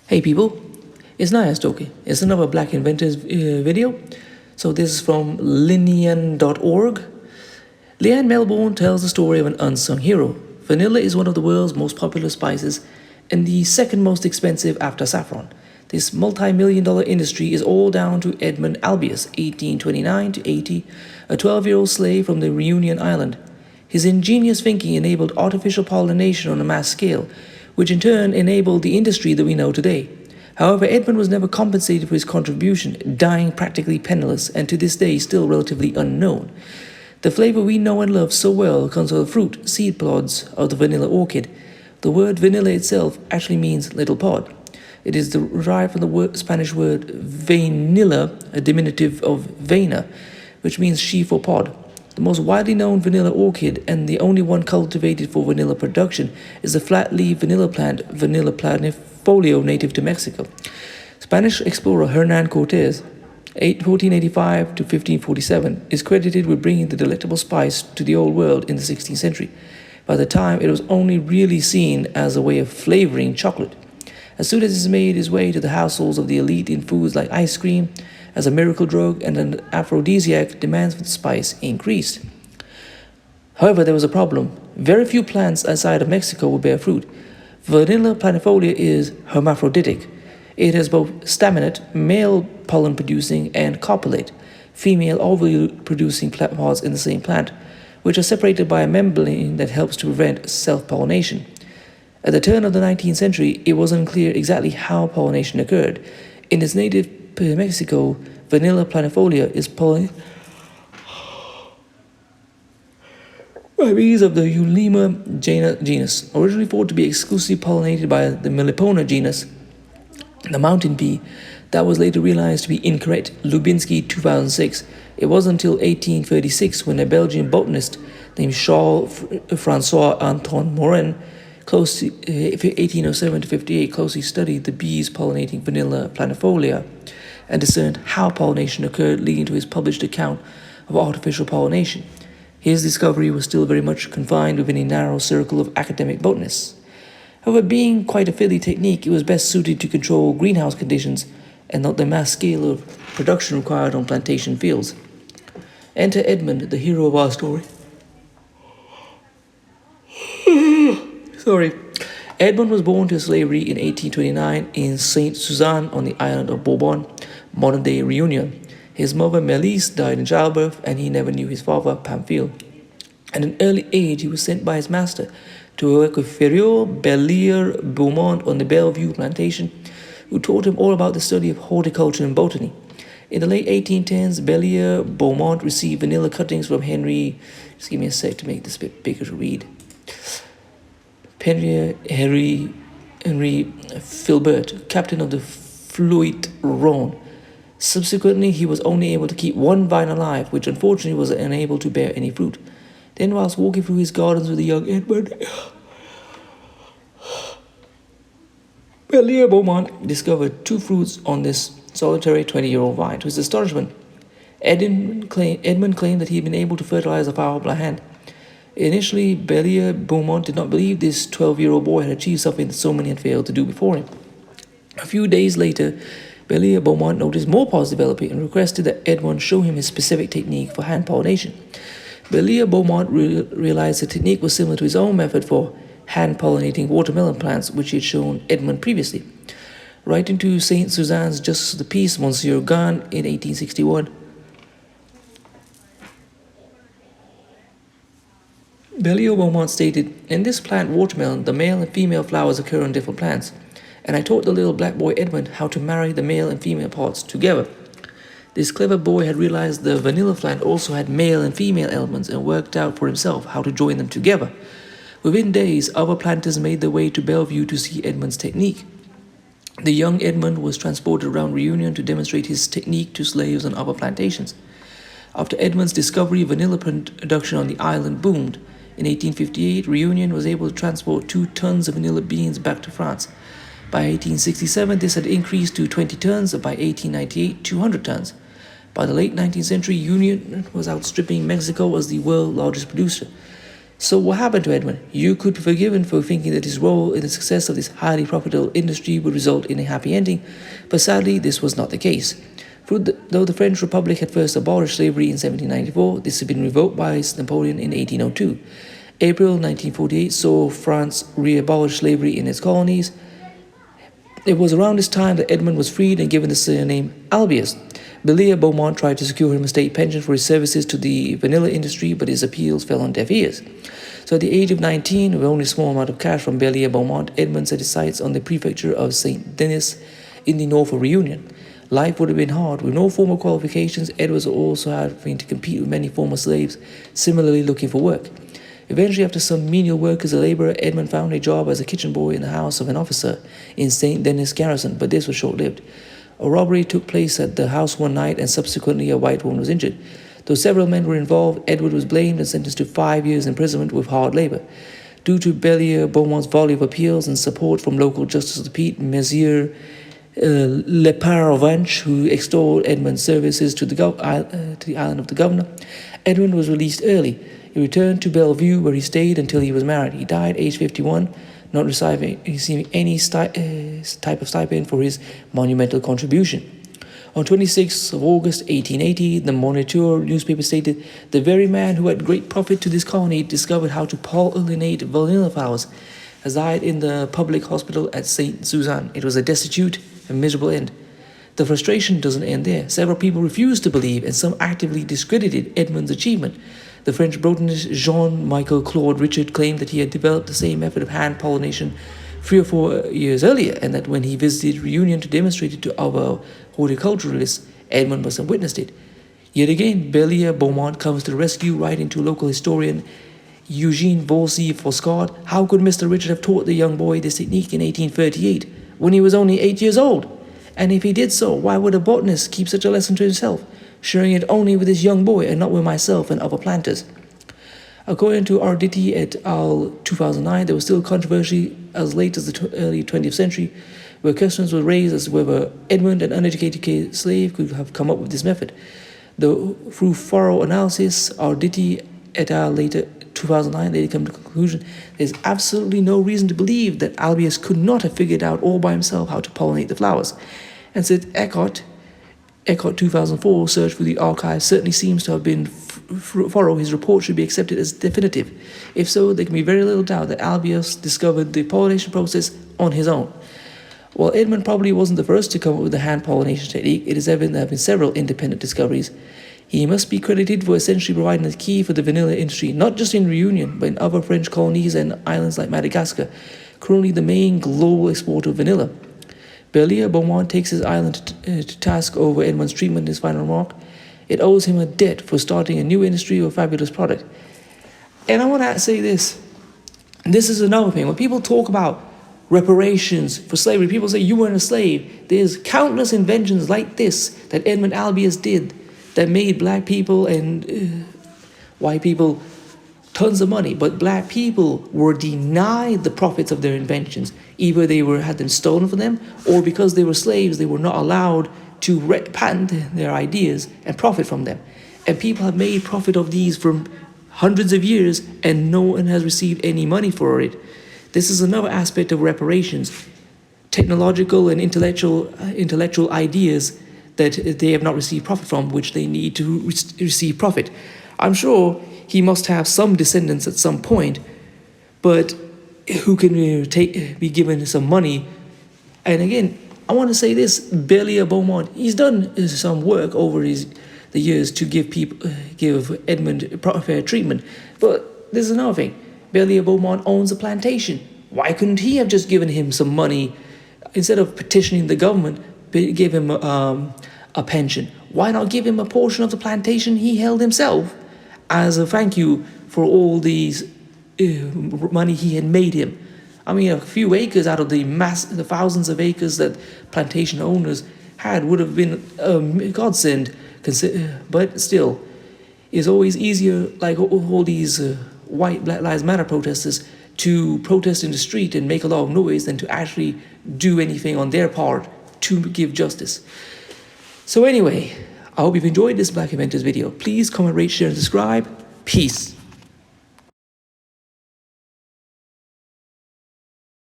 Hey people, it's Naya talking. It's another Black Inventors video. So this is from Linian.org. Leanne Melbourne tells the story of an unsung hero. Vanilla is one of the world's most popular spices and the second most expensive after saffron. This multi-million-dollar industry is all down to Edmund Albius, 1829 to 80, a 12-year-old slave from the Reunion Island. His ingenious thinking enabled artificial pollination on a mass scale, which in turn enabled the industry that we know today. However, Edmund was never compensated for his contribution, dying practically penniless and to this day still relatively unknown. The flavor we know and love so well comes from the fruit, seed pods of the vanilla orchid. The word vanilla itself actually means little pod. It is derived from the Spanish word vainilla, a diminutive of vaina, which means sheaf or pod. The most widely known vanilla orchid, and the only one cultivated for vanilla production, is the flat-leaf vanilla plant Vanilla planifolio native to Mexico. Spanish explorer Hernan Cortés, 1485 to 1547, is credited with bringing the delectable spice to the Old World in the 16th century. By the time, it was only really seen as a way of flavoring chocolate. As soon as it made its way to the households of the elite in foods like ice cream, as a miracle drug and an aphrodisiac, demands for the spice increased. However, there was a problem. Very few plants outside of Mexico will bear fruit. Vanilla planifolia is hermaphroditic. It has both staminate, male pollen-producing, and copulate, female ovule-producing pods in the same plant, which are separated by a membrane that helps to prevent self-pollination. At the turn of the 19th century, it was unclear exactly how pollination occurred. In its native Mexico, Vanilla planifolia is pollinated by bees of the Eulema genus, originally thought to be exclusively pollinated by the Melipona genus, the mountain bee. That was later realized to be incorrect. Lubinsky, 2006. It wasn't until 1836 when a Belgian botanist named Charles-François Antoine Morin, 1807 to 58, closely studied the bees pollinating Vanilla planifolia and discerned how pollination occurred, leading to his published account of artificial pollination. His discovery was still very much confined within a narrow circle of academic botanists. However, being quite a fiddly technique, it was best suited to control greenhouse conditions and not the mass scale of production required on plantation fields. Enter Edmund, the hero of our story. Edmund was born to slavery in 1829 in Saint Suzanne on the island of Bourbon, modern-day Reunion. His mother, Melisse, died in childbirth, and he never knew his father, Pamphile. At an early age, he was sent by his master to work with Ferrier Bellier Beaumont on the Bellevue plantation, who taught him all about the study of horticulture and botany. In the late 1810s, Bellier Beaumont received vanilla cuttings from Henry. Just give me a sec to make this a bit bigger to read. Henry Filbert, captain of the Fluid Rhone. Subsequently, he was only able to keep one vine alive, which unfortunately was unable to bear any fruit. Then, whilst walking through his gardens with the young Edmund, Bellier Beaumont discovered two fruits on this solitary 20-year-old vine. To his astonishment, Edmund claimed that he had been able to fertilize a flower by hand. Initially, Bellier Beaumont did not believe this 12-year-old boy had achieved something that so many had failed to do before him. A few days later, Bellier Beaumont noticed more pods developing and requested that Edmund show him his specific technique for hand pollination. Bellier Beaumont realized the technique was similar to his own method for hand pollinating watermelon plants, which he had shown Edmund previously. Writing to Saint Suzanne's Justice of the Peace, Monsieur Gahn, in 1861, Bellier Beaumont stated, "In this plant watermelon, the male and female flowers occur on different plants, and I taught the little black boy Edmund how to marry the male and female parts together." This clever boy had realized the vanilla plant also had male and female elements and worked out for himself how to join them together. Within days, other planters made their way to Bellevue to see Edmund's technique. The young Edmund was transported around Reunion to demonstrate his technique to slaves on other plantations. After Edmund's discovery, vanilla production on the island boomed. In 1858, Reunion was able to transport 2 tons of vanilla beans back to France. By 1867, this had increased to 20 tons, and by 1898, 200 tons. By the late 19th century, Union was outstripping Mexico as the world's largest producer. So what happened to Edmund? You could be forgiven for thinking that his role in the success of this highly profitable industry would result in a happy ending, but sadly this was not the case. Though the French Republic had first abolished slavery in 1794, this had been revoked by Napoleon in 1802. April 1948 saw France re-abolish slavery in its colonies. It was around this time that Edmund was freed and given the surname Albius. Belia Beaumont tried to secure him a state pension for his services to the vanilla industry, but his appeals fell on deaf ears. So at the age of 19, with only a small amount of cash from Belia Beaumont, Edmund set his sights on the prefecture of St. Denis in the north of Reunion. Life would have been hard. With no formal qualifications, Ed was also having to compete with many former slaves, similarly looking for work. Eventually, after some menial work as a laborer, Edmund found a job as a kitchen boy in the house of an officer in St. Denis Garrison, but this was short-lived. A robbery took place at the house one night, and subsequently a white woman was injured. Though several men were involved, Edward was blamed and sentenced to 5 years imprisonment with hard labor. Due to Belia Beaumont's volley of appeals and support from local Justice of the Peace, Messieurs Leparovanche, who extolled Edmund's services to the island of the governor, Edmund was released early. He returned to Bellevue, where he stayed until he was married. He died aged 51, not receiving any type of stipend for his monumental contribution. On 26th of August 1880, the Moniteur newspaper stated, "The very man who had great profit to this colony discovered how to pollinate vanilla flowers, has died in the public hospital at St. Suzanne. It was a destitute and miserable end." The frustration doesn't end there. Several people refused to believe, and some actively discredited Edmund's achievement. The French botanist Jean-Michel Claude Richard claimed that he had developed the same method of hand pollination 3 or 4 years earlier, and that when he visited Reunion to demonstrate it to other horticulturalists, Edmund must have witnessed it. Yet again, Belia Beaumont comes to the rescue, writing to local historian Eugene Volsey-Foscard. How could Mr. Richard have taught the young boy this technique in 1838, when he was only 8 years old? And if he did so, why would a botanist keep such a lesson to himself, sharing it only with this young boy and not with myself and other planters? According to Arditi et al. 2009, there was still controversy as late as the early 20th century, where questions were raised as to whether Edmund, an uneducated slave, could have come up with this method. Though through thorough analysis, Arditi et al. Later 2009, they come to the conclusion there's absolutely no reason to believe that Albius could not have figured out all by himself how to pollinate the flowers. And said Eckhart 2004 search through the archives certainly seems to have been thorough. His report should be accepted as definitive. If so, there can be very little doubt that Albius discovered the pollination process on his own. While Edmund probably wasn't the first to come up with the hand pollination technique, it is evident there have been several independent discoveries. He must be credited for essentially providing the key for the vanilla industry, not just in Reunion, but in other French colonies and islands like Madagascar, currently the main global exporter of vanilla. Belia Beaumont takes his island to task over Edmund's treatment in his final remark. It owes him a debt for starting a new industry or fabulous product. And I want to say this. This is another thing. When people talk about reparations for slavery, people say you weren't a slave. There's countless inventions like this that Edmund Albius did that made black people and white people tons of money, but black people were denied the profits of their inventions. Either they had them stolen from them, or because they were slaves, they were not allowed to patent their ideas and profit from them. And people have made profit of these for hundreds of years, and no one has received any money for it. This is another aspect of reparations, technological and intellectual ideas that they have not received profit from, which they need to receive profit. I'm sure he must have some descendants at some point, but who can be given some money. And again, I want to say this, Belia Beaumont, he's done some work over the years to give Edmund fair treatment. But there's another thing. Belia Beaumont owns a plantation. Why couldn't he have just given him some money instead of petitioning the government, give him a pension? Why not give him a portion of the plantation he held himself as a thank you for all these money he had made him? I mean, a few acres out of the thousands of acres that plantation owners had would have been a godsend. But still, it's always easier, like all these white Black Lives Matter protesters, to protest in the street and make a lot of noise than to actually do anything on their part to give justice. So anyway, I hope you've enjoyed this Black Inventors video. Please comment, rate, share, and subscribe. Peace.